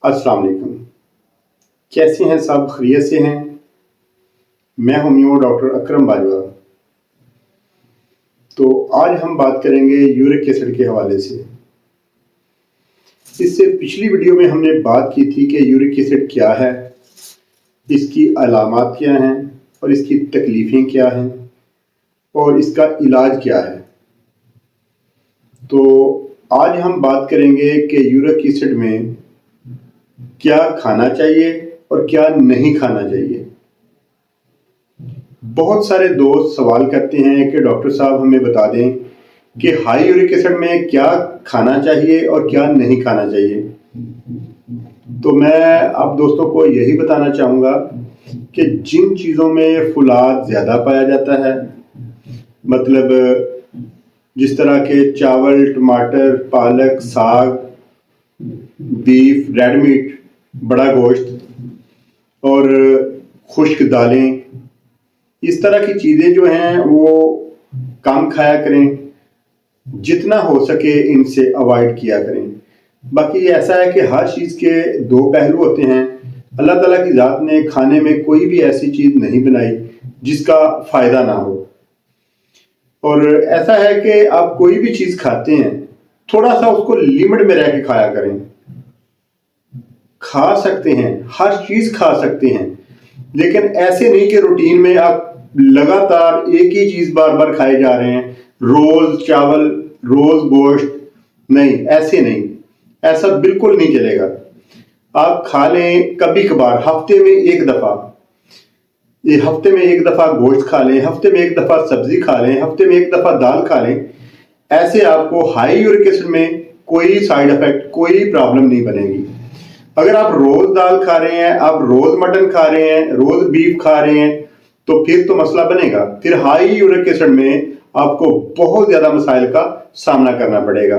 अस्सलाम वालेकुम। कैसे हैं सब? खैरियत से हैं? मैं हूँ डॉक्टर अकरम बाजवा। तो आज हम बात करेंगे यूरिक एसिड के हवाले से। इससे पिछली वीडियो में हमने बात की थी कि यूरिक एसिड क्या है, इसकी अलामात क्या हैं और इसकी तकलीफ़ें क्या हैं और इसका इलाज क्या है। तो आज हम बात करेंगे कि यूरिक एसिड में क्या खाना चाहिए और क्या नहीं खाना चाहिए। बहुत सारे दोस्त सवाल करते हैं कि डॉक्टर साहब हमें बता दें कि हाई यूरिक एसिड में क्या खाना चाहिए और क्या नहीं खाना चाहिए। तो मैं आप दोस्तों को यही बताना चाहूँगा कि जिन चीज़ों में फुलाद ज़्यादा पाया जाता है, मतलब जिस तरह के चावल, टमाटर, पालक, साग, बीफ, रेड मीट, बड़ा गोश्त और खुश्क दालें, इस तरह की चीज़ें जो हैं वो कम खाया करें, जितना हो सके इनसे अवॉइड किया करें। बाकी ऐसा है कि हर चीज़ के दो पहलू होते हैं। अल्लाह ताला की ज़ात ने खाने में कोई भी ऐसी चीज़ नहीं बनाई जिसका फ़ायदा ना हो। और ऐसा है कि आप कोई भी चीज़ खाते हैं, थोड़ा सा उसको लिमिट में रह के खाया करें। खा सकते हैं, हर चीज़ खा सकते हैं, लेकिन ऐसे नहीं कि रूटीन में आप लगातार एक ही चीज़ बार बार खाए जा रहे हैं, रोज़ चावल, रोज़ गोश्त। नहीं, ऐसे नहीं, ऐसा बिल्कुल नहीं चलेगा। आप खा लें कभी कभार, हफ्ते में एक दफ़ा, ये हफ्ते में एक दफ़ा गोश्त खा लें, हफ्ते में एक दफ़ा सब्ज़ी खा लें, हफ्ते में एक दफ़ा दाल खा लें। ऐसे आपको हाई यूरिक एसिड में कोई साइड इफ़ेक्ट, कोई प्रॉब्लम नहीं बनेगी। अगर आप रोज़ दाल खा रहे हैं, आप रोज़ मटन खा रहे हैं, रोज़ बीफ खा रहे हैं, तो फिर तो मसला बनेगा। फिर हाई यूरिक एसिड में आपको बहुत ज़्यादा मसाइल का सामना करना पड़ेगा।